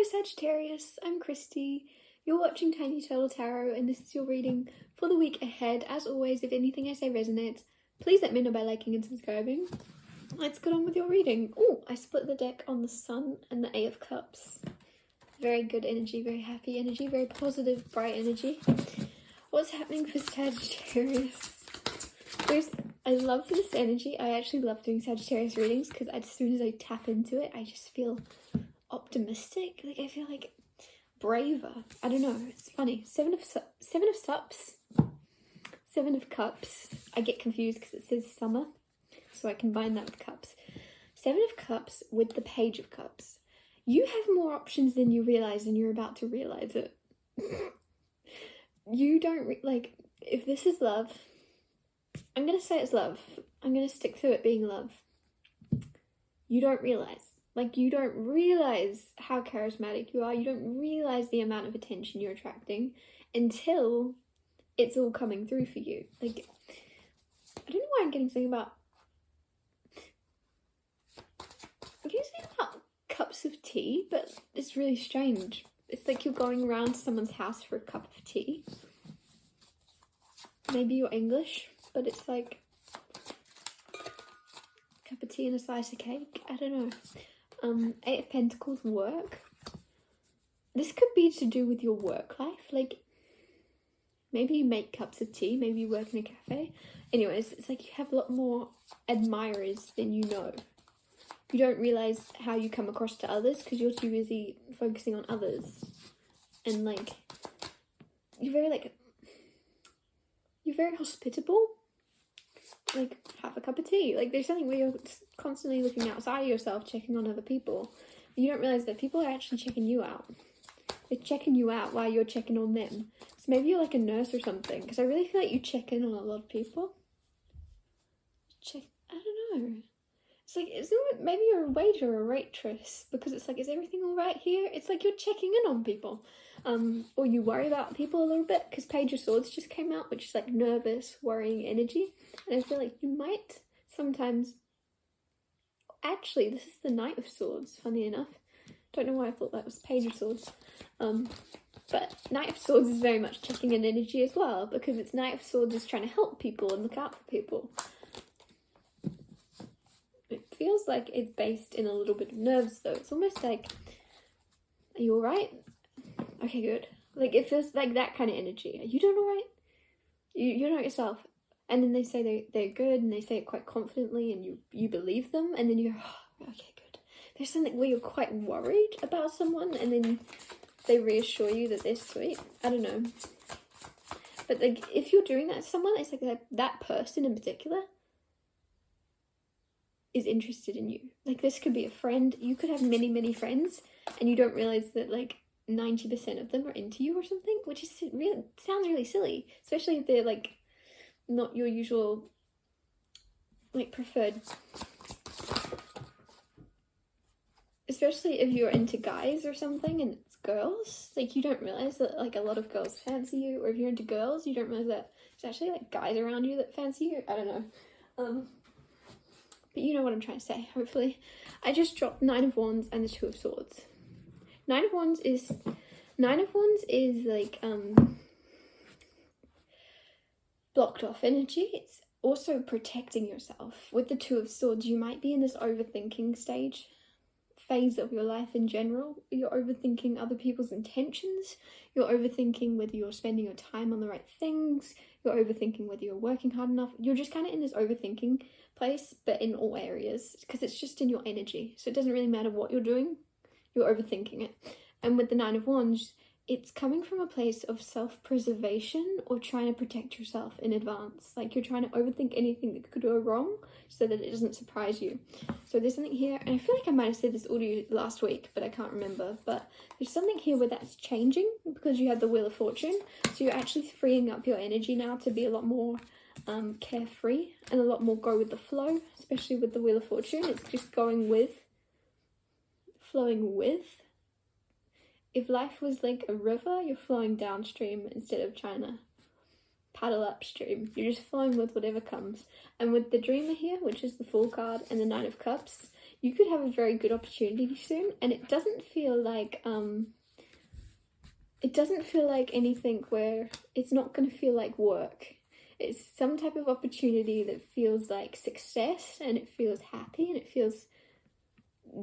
Hello Sagittarius, I'm Christy. You're watching Tiny Turtle Tarot and this is your reading for the week ahead. As always, if anything I say resonates, please let me know by liking and subscribing. Let's get on with your reading. Oh, I split the deck on the Sun and the Eight of Cups. Very good energy, very happy energy, very positive, bright energy. What's happening for Sagittarius? I love this energy. I actually love doing Sagittarius readings because as soon as I tap into it, I just feel optimistic. Like I feel like braver. I don't know. It's funny. Seven of Cups. I get confused because it says summer, so I combine that with cups. Seven of Cups with the Page of Cups. You have more options than you realize, and you're about to realize it. You don't like. If this is love, I'm gonna say it's love. I'm gonna stick to it being love. You don't realize. Like, you don't realize how charismatic you are. You don't realize the amount of attention you're attracting until it's all coming through for you. Like, I don't know why I'm getting something about... I'm getting something about cups of tea, but it's really strange. It's like you're going around to someone's house for a cup of tea. Maybe you're English, but it's like a cup of tea and a slice of cake. I don't know. Eight of Pentacles, work. This could be to do with your work life. Like, maybe you make cups of tea, maybe you work in a cafe. Anyways, it's like you have a lot more admirers than you know. You don't realise how you come across to others because you're too busy focusing on others. And like, you're very hospitable. Like, have a cup of tea. Like, there's something where you're constantly looking outside of yourself, checking on other people. You don't realise that people are actually checking you out. They're checking you out while you're checking on them. So maybe you're like a nurse or something, because I really feel like you check in on a lot of people. I don't know. It's like, maybe you're a waiter or a waitress, because it's like, is everything all right here? It's like you're checking in on people. Or you worry about people a little bit, because Page of Swords just came out, which is like nervous, worrying energy. And I feel like you might sometimes... Actually, this is the Knight of Swords, funny enough. Don't know why I thought that was Page of Swords. But Knight of Swords is very much checking in energy as well, because it's Knight of Swords is trying to help people and look out for people. It feels like it's based in a little bit of nerves, though. It's almost like, are you alright? Okay, good. Like, it feels like that kind of energy. Are you doing alright? You're not yourself. And then they say they're good, and they say it quite confidently, and you believe them, and then you're, oh, okay, good. There's something where you're quite worried about someone, and then they reassure you that they're sweet. I don't know. But like, if you're doing that to someone, it's like that person in particular is interested in you. Like, this could be a friend. You could have many, many friends, and you don't realize that like 90% of them are into you or something, which is really sounds really silly, especially if they're like not your usual like preferred, especially if you're into guys or something and it's girls. Like, you don't realize that like a lot of girls fancy you, or if you're into girls, you don't realize that there's actually like guys around you that fancy you. I don't know. But you know what I'm trying to say, hopefully. I just dropped Nine of Wands and the Two of Swords. Nine of Wands is like blocked off energy. It's also protecting yourself. With the Two of Swords, you might be in this overthinking phase of your life in general. You're overthinking other people's intentions. You're overthinking whether you're spending your time on the right things. You're overthinking whether you're working hard enough. You're just kind of in this overthinking place, but in all areas, because it's just in your energy. So it doesn't really matter what you're doing. You're overthinking it. And with the Nine of Wands, it's coming from a place of self-preservation or trying to protect yourself in advance. Like, you're trying to overthink anything that could go wrong so that it doesn't surprise you. So there's something here, and I feel like I might have said this audio last week, but I can't remember. But there's something here where that's changing because you have the Wheel of Fortune. So you're actually freeing up your energy now to be a lot more carefree and a lot more go with the flow, especially with the Wheel of Fortune. It's just going with, flowing with. If life was like a river, you're flowing downstream instead of trying to paddle upstream. You're just flowing with whatever comes. And with the Dreamer here, which is the Fool card, and the Nine of Cups, you could have a very good opportunity soon, and it doesn't feel like anything where it's not going to feel like work. It's some type of opportunity that feels like success, and it feels happy, and it feels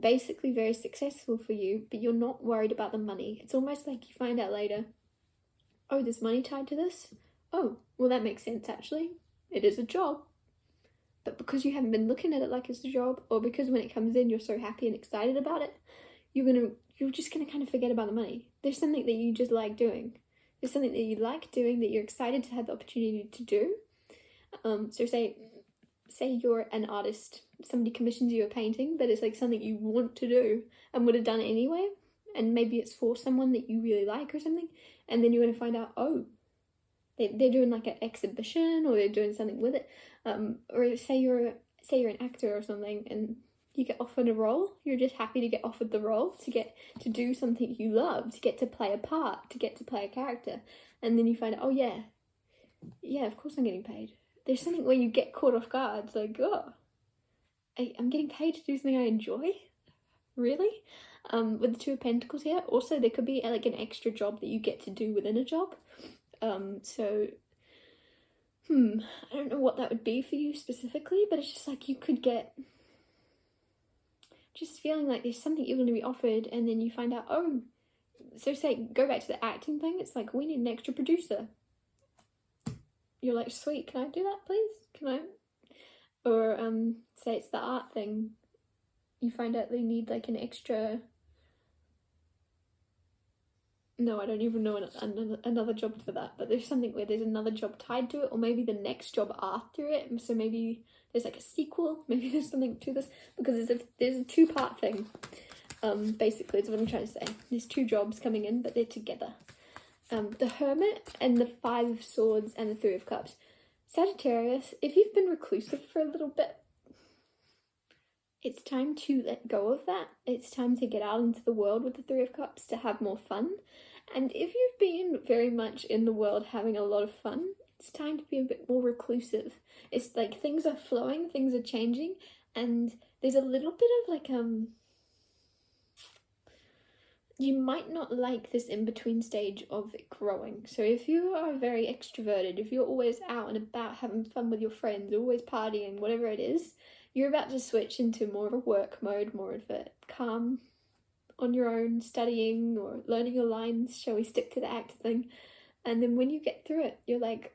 basically very successful for you, but you're not worried about the money. It's almost like you find out later, oh, there's money tied to this? Oh, well, that makes sense, actually. It is a job. But because you haven't been looking at it like it's a job, or because when it comes in you're so happy and excited about it, you're just gonna kind of forget about the money. There's something that you just like doing. There's something that you like doing that you're excited to have the opportunity to do. So say you're an artist, somebody commissions you a painting, but it's like something you want to do and would have done it anyway, and maybe it's for someone that you really like or something, and then you're going to find out, oh, they're doing like an exhibition, or they're doing something with it, or say you're an actor or something, and you get offered a role. You're just happy to get offered the role, to get to do something you love, to get to play a part, to get to play a character, and then you find out, oh yeah, of course I'm getting paid. There's something where you get caught off guard. It's like, oh, I'm getting paid to do something I enjoy? Really? With the Two of Pentacles here, also there could be like an extra job that you get to do within a job. So, I don't know what that would be for you specifically, but it's just like you could get just feeling like there's something you're going to be offered, and then you find out, oh, so say, go back to the acting thing, it's like, we need an extra producer. You're like, sweet, can I do that, please? Can I? Or, say it's the art thing. You find out they need, like, an extra... No, I don't even know another job for that, but there's something where there's another job tied to it, or maybe the next job after it, so maybe there's, like, a sequel, maybe there's something to this, because there's a two-part thing, basically, is what I'm trying to say. There's two jobs coming in, but they're together. The Hermit and the Five of Swords and the Three of Cups. Sagittarius, if you've been reclusive for a little bit, it's time to let go of that. It's time to get out into the world with the Three of Cups to have more fun. And if you've been very much in the world having a lot of fun, it's time to be a bit more reclusive. It's like things are flowing, things are changing, and there's a little bit of like, you might not like this in-between stage of it growing. So if you are very extroverted, if you're always out and about having fun with your friends, always partying, whatever it is, you're about to switch into more of a work mode, more of a calm, on your own, studying or learning your lines, shall we stick to the act thing. And then when you get through it, you're like,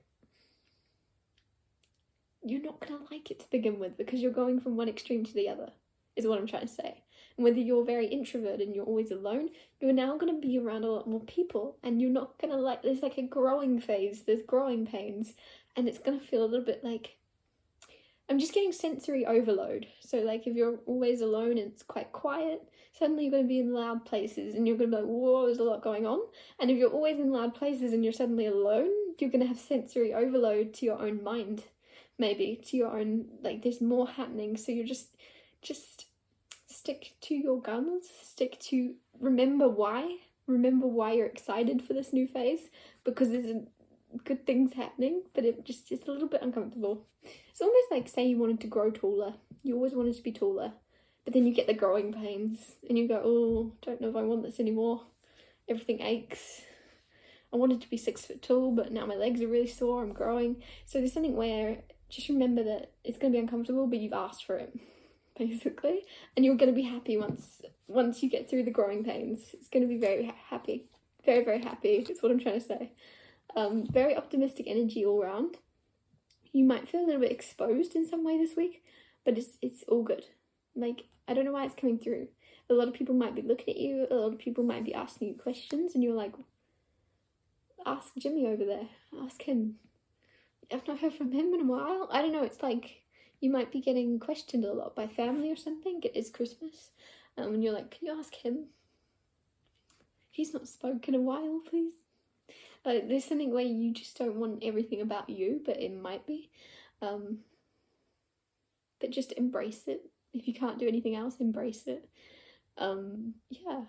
you're not going to like it to begin with, because you're going from one extreme to the other, is what I'm trying to say. And whether you're very introverted and you're always alone, you're now going to be around a lot more people, and you're not going to like, there's like a growing phase, there's growing pains, and it's going to feel a little bit like, I'm just getting sensory overload. So like if you're always alone and it's quite quiet, suddenly you're going to be in loud places and you're going to be like, whoa, there's a lot going on. And if you're always in loud places and you're suddenly alone, you're going to have sensory overload to your own mind, maybe, to your own, like there's more happening. So you're just stick to your guns, remember why you're excited for this new phase, because there's good things happening, but it's a little bit uncomfortable. It's almost like, say you wanted to grow taller, you always wanted to be taller, but then you get the growing pains and you go, oh, don't know if I want this anymore, everything aches. I wanted to be 6 foot tall, but now my legs are really sore, I'm growing. So there's something where, just remember that it's going to be uncomfortable, but you've asked for it, basically, and you're going to be happy once you get through the growing pains. It's going to be very happy, very, very happy, is what I'm trying to say. Very optimistic energy all around. You might feel a little bit exposed in some way this week, but it's all good. Like, I don't know why it's coming through. A lot of people might be looking at you, a lot of people might be asking you questions, and you're like, ask Jimmy over there, ask him. I've not heard from him in a while. I don't know, it's like you might be getting questioned a lot by family or something. It is Christmas. And you're like, can you ask him? He's not spoken in a while, please. There's something where you just don't want everything about you, but it might be. But just embrace it. If you can't do anything else, embrace it. Yeah.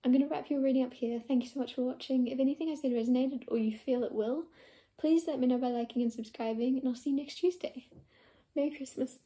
I'm going to wrap your reading up here. Thank you so much for watching. If anything I said resonated, or you feel it will, please let me know by liking and subscribing, and I'll see you next Tuesday. Merry Christmas.